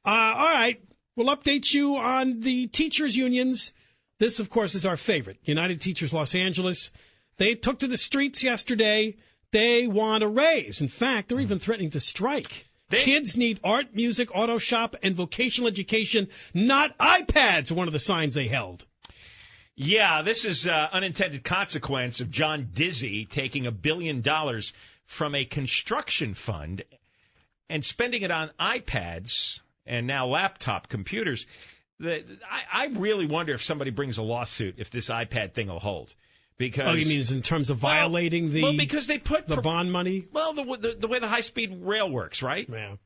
All right. We'll update you on the teachers' unions. This, of course, is our favorite. United Teachers Los Angeles. They took to the streets yesterday. They want a raise. In fact, they're even threatening to strike. Kids need art, music, auto shop, and vocational education, not iPads, are one of the signs they held. Yeah, this is unintended consequence of John Dizzy taking $1 billion from a construction fund and spending it on iPads and now laptop computers. I really wonder if somebody brings a lawsuit if this iPad thing will hold. Because, you mean in terms of violating because they put the bond money? Well, the way the high-speed rail works, right? Yeah.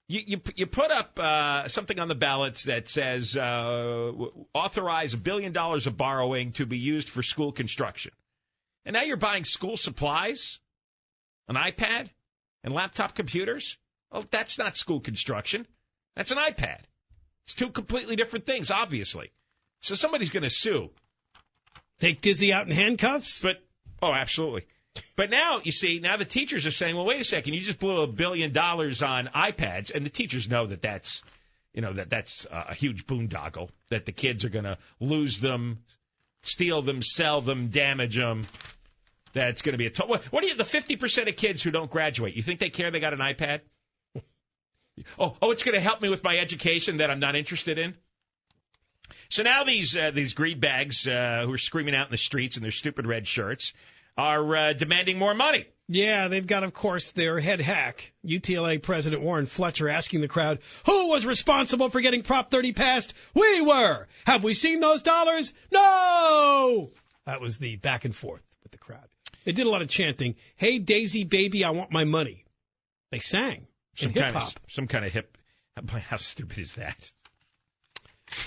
You put up something on the ballots that says authorize $1 billion of borrowing to be used for school construction. And now you're buying school supplies, an iPad, and laptop computers? Well, that's not school construction. That's an iPad. It's two completely different things, obviously. So somebody's going to sue. Take Dizzy out in handcuffs? Absolutely. But now, you see, now the teachers are saying, well, wait a second, you just blew $1 billion on iPads, and the teachers know that's a huge boondoggle, that the kids are going to lose them, steal them, sell them, damage them. That's going to be a total. What are the 50% of kids who don't graduate? You think they care they got an iPad? It's going to help me with my education that I'm not interested in? So now these greenbags who are screaming out in the streets in their stupid red shirts are demanding more money. Yeah, they've got, of course, their head hack, UTLA President Warren Fletcher, asking the crowd, who was responsible for getting Prop 30 passed? We were. Have we seen those dollars? No! That was the back and forth with the crowd. They did a lot of chanting, hey, Daisy, baby, I want my money. They sang in hip-hop. Some kind of hip. How stupid is that?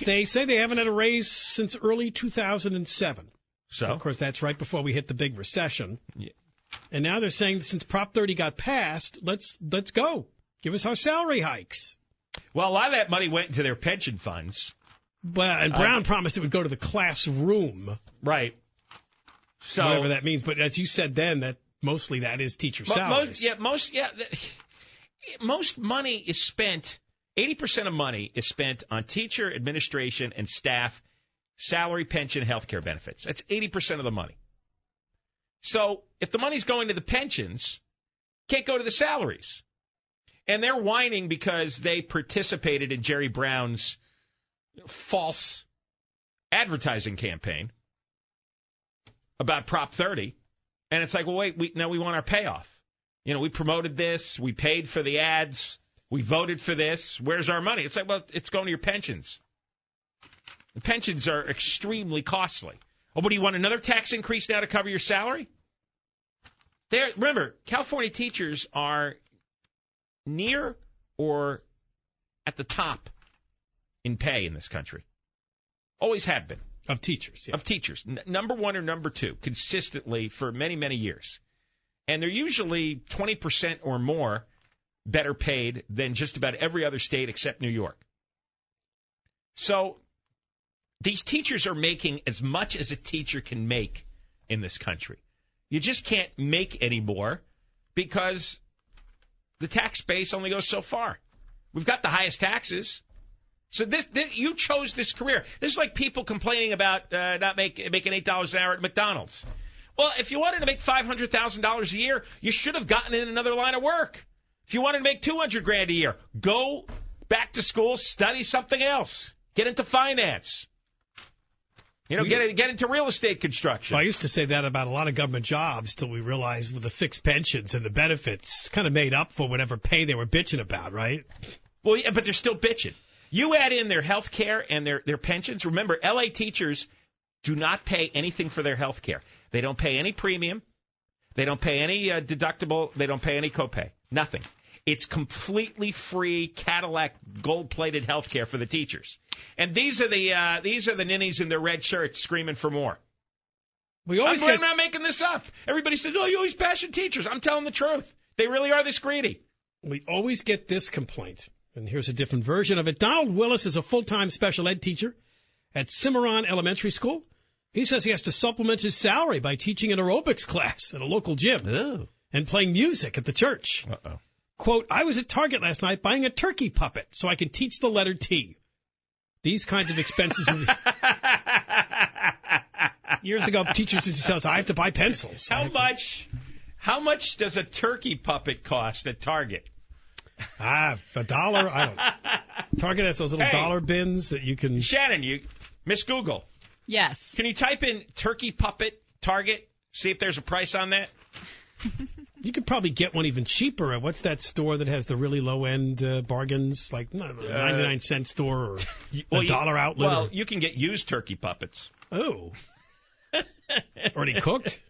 They say they haven't had a raise since early 2007. So? Of course, that's right before we hit the big recession. Yeah. And now they're saying since Prop 30 got passed, let's go. Give us our salary hikes. Well, a lot of that money went into their pension funds. And Brown promised it would go to the classroom. Right. So whatever that means. But as you said then, that mostly that is teacher salaries. Most money is spent. 80% of money is spent on teacher, administration, and staff, salary, pension, health care benefits. That's 80% of the money. So if the money's going to the pensions, can't go to the salaries. And they're whining because they participated in Jerry Brown's false advertising campaign about Prop 30. And it's like, well, wait, we want our payoff. We promoted this. We paid for the ads. We voted for this. Where's our money? It's like, well, it's going to your pensions. The pensions are extremely costly. Oh, but do you want another tax increase now to cover your salary? Remember, California teachers are near or at the top in pay in this country. Always have been. Of teachers. Yeah. Of teachers. Number one or number two, consistently for many, many years. And they're usually 20% or more better paid than just about every other state except New York. So these teachers are making as much as a teacher can make in this country. You just can't make any more because the tax base only goes so far. We've got the highest taxes. So you chose this career. This is like people complaining about not making $8 an hour at McDonald's. Well, if you wanted to make $500,000 a year, you should have gotten in another line of work. If you wanted to make $200,000 a year, go back to school, study something else, get into finance. Get into real estate construction. Well, I used to say that about a lot of government jobs till we realized with the fixed pensions and the benefits kind of made up for whatever pay they were bitching about, right? Well, yeah, but they're still bitching. You add in their health care and their pensions. Remember, L.A. teachers do not pay anything for their health care. They don't pay any premium. They don't pay any deductible. They don't pay any copay. Nothing. It's completely free Cadillac gold-plated health care for the teachers. And these are the ninnies in their red shirts screaming for more. I'm not making this up. Everybody says, oh, you always bash teachers. I'm telling the truth. They really are this greedy. We always get this complaint, and here's a different version of it. Donald Willis is a full-time special ed teacher at Cimarron Elementary School. He says he has to supplement his salary by teaching an aerobics class at a local gym and playing music at the church. Uh-oh. Quote, I was at Target last night buying a turkey puppet so I can teach the letter T. These kinds of expenses. Years ago, teachers used to tell us, I have to buy pencils. How much does a turkey puppet cost at Target? $1. I don't know. Target has those little dollar bins that you can. Shannon, Miss Google. Yes. Can you type in turkey puppet Target? See if there's a price on that. You could probably get one even cheaper. What's that store that has the really low-end bargains, like 99-cent store or a dollar outlet? Well, you can get used turkey puppets. Oh. Already cooked?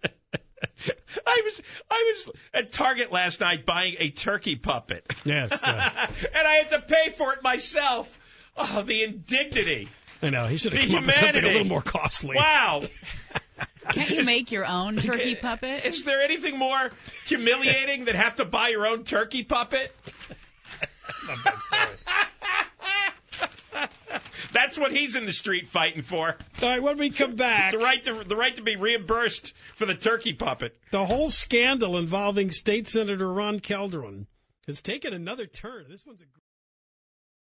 I was at Target last night buying a turkey puppet. Yes. And I had to pay for it myself. Oh, the indignity. I know. He should have come up with something a little more costly. Wow. Can't you make your own turkey puppet? Is there anything more humiliating than have to buy your own turkey puppet? Not bad story. That's what he's in the street fighting for. All right, when we come back, the right to be reimbursed for the turkey puppet. The whole scandal involving State Senator Ron Calderon has taken another turn. This one's a